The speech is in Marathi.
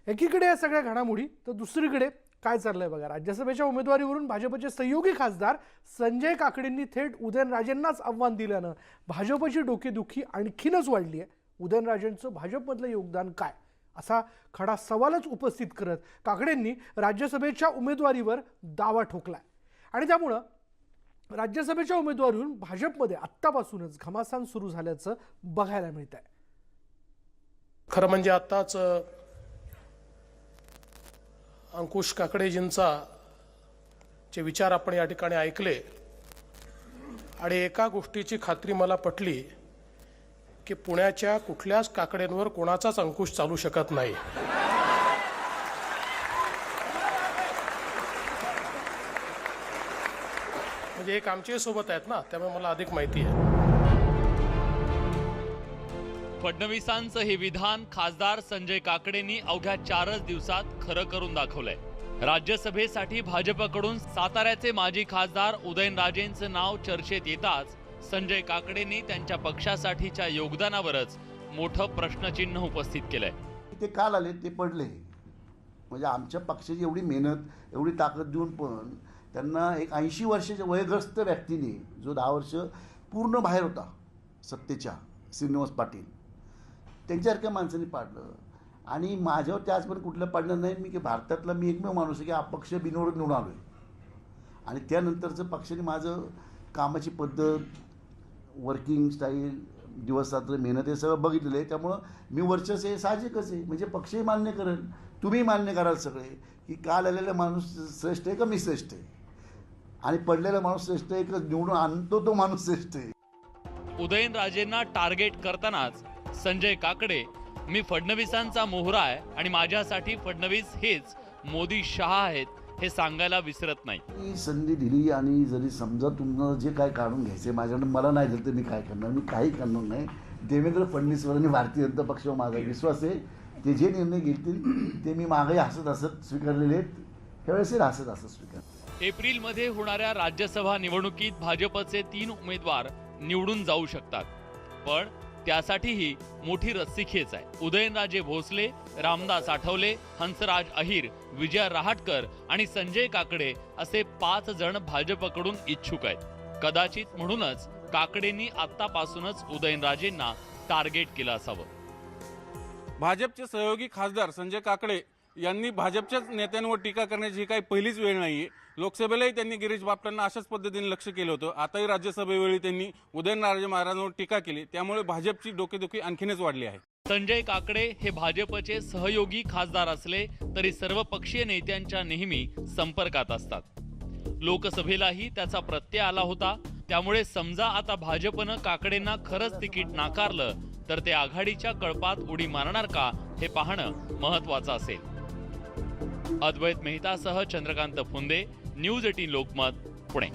एकीकडे या सगळ्या घडामोडी तर दुसरीकडे काय चाललंय बघा। राज्यसभेच्या उमेदवारीवरून भाजपचे सहयोगी खासदार संजय काकडेंनी थेट उदयनराजेंनाच आव्हान दिल्यानं भाजपची डोकेदुखी आणखीनच वाढली आहे। उदयनराजेंचं भाजपमधलं योगदान काय असा खडा सवालच उपस्थित करत काकडेंनी राज्यसभेच्या उमेदवारीवर दावा ठोकलाय आणि त्यामुळे राज्यसभेच्या उमेदवारीवरून भाजपमध्ये आत्तापासूनच घमासान सुरू झाल्याचं बघायला मिळतंय। खरं म्हणजे आताच अंकुश काकडेजींचा चे विचार आपण या ठिकाणी ऐकले आणि एका गोष्टीची खात्री मला पटली की पुण्याच्या कुठल्याच काकडेंवर कोणाचाच अंकुश चालू शकत नाही। म्हणजे एक आमचे सोबत आहेत ना, त्यामुळे मला अधिक माहिती आहे। फडणवीसांचं हे विधान खासदार संजय काकडेंनी अवघ्या 4च दिवसात खरं करून दाखवलंय। राज्यसभेसाठी भाजपकडून साताऱ्याचे माजी खासदार उदयनराजेंचं नाव चर्चेत येताच संजय काकडेंनी त्यांच्या पक्षासाठीच्या योगदानावरच मोठं प्रश्नचिन्ह उपस्थित केलंय। ते काल आले ते पडले, म्हणजे आमच्या पक्षाची एवढी मेहनत एवढी ताकद देऊन पण त्यांना एक 80 वर्षाच्या वयग्रस्त व्यक्तीने जो 10 वर्ष पूर्ण बाहेर होता सत्तेच्या, श्रीनिवास पाटील त्यांच्यासारख्या माणसांनी पाडलं। आणि माझ्यावर ते आजपर्यंत कुठलं पाडलं नाही मी की भारतातला मी एकमेव माणूस आहे की अपक्ष बिनविरोध निवडून आलो आहे। आणि त्यानंतरचं पक्षाने माझं कामाची पद्धत, वर्किंग स्टाईल, दिवस रात्र मेहनत हे सगळं बघितलेलं आहे। त्यामुळं मी वर्चस्व हे साहजिकच आहे, म्हणजे पक्षही मान्य करेल, तुम्ही मान्य कराल सगळे की काल आलेला माणूस श्रेष्ठ आहे का मी श्रेष्ठ आहे, आणि पडलेला माणूस श्रेष्ठ आहे का निवडून आणतो तो माणूस श्रेष्ठ आहे। उदयनराजेंना टार्गेट करतानाच संजय काकडे मी फडणवीसांचा मोहरा आहे आणि माझ्यासाठी फडणवीस हेच मोदी शहा आहेत हे सांगायला विसरत नाही। मी संधी दिली आणि जरी समजा तुम्हाला जे काय काढून घ्यायचे माझ्याकडे मला नाही दिलं तर मी काय करणार, मी काही करणार नाही। देवेंद्र फडणवीसवर आणि भारतीय जनता पक्षावर माझा विश्वास आहे, ते जे निर्णय घेतील ते मी मागे हसत हसत स्वीकारलेले आहेत, ह्यावेळेस हसत हसत स्वीकार। एप्रिलमध्ये होणाऱ्या राज्यसभा निवडणुकीत भाजपचे 3 उमेदवार निवडून जाऊ शकतात, पण त्यासाठीही मोठी रस्सीखेच आहे। उदयनराजे भोसले, रामदास आठवले, हंसराज अहिर, विजय रहाटकर आणि संजय काकडे असे 5 जण भाजपकडून इच्छुक आहेत। कदाचित म्हणूनच काकडेंनी आतापासूनच उदयनराजेंना टार्गेट केलं असावं। भाजपचे सहयोगी खासदार संजय काकडे यांनी भाजपच्याच नेत्यांवर टीका करण्याची ही काही पहिलीच वेळ नाहीये। लोकसभेलाही त्यांनी गिरीश बापटांना अशाच पद्धतीने लक्ष केलं होतं, आताही राज्यसभेवेळी त्यांनी उदयनराजे महाराजांवर टीका केली, त्यामुळे भाजपची डोकेदुखी आणखीनच वाढली आहे। संजय काकडे हे भाजपचे सहयोगी खासदार असले तरी सर्वपक्षीय नेत्यांच्या नेहमी संपर्कात असतात। लोकसभेलाही त्याचा प्रत्यय आला होता, त्यामुळे समजा आता भाजपनं काकडेंना खरंच तिकीट नाकारलं तर ते आघाडीच्या कळपात उडी मारणार का हे पाहणं महत्त्वाचं असेल। अद्वैत मेहतासह चंद्रकांत फुंदे, न्यूज 18 लोकमत, पुणे।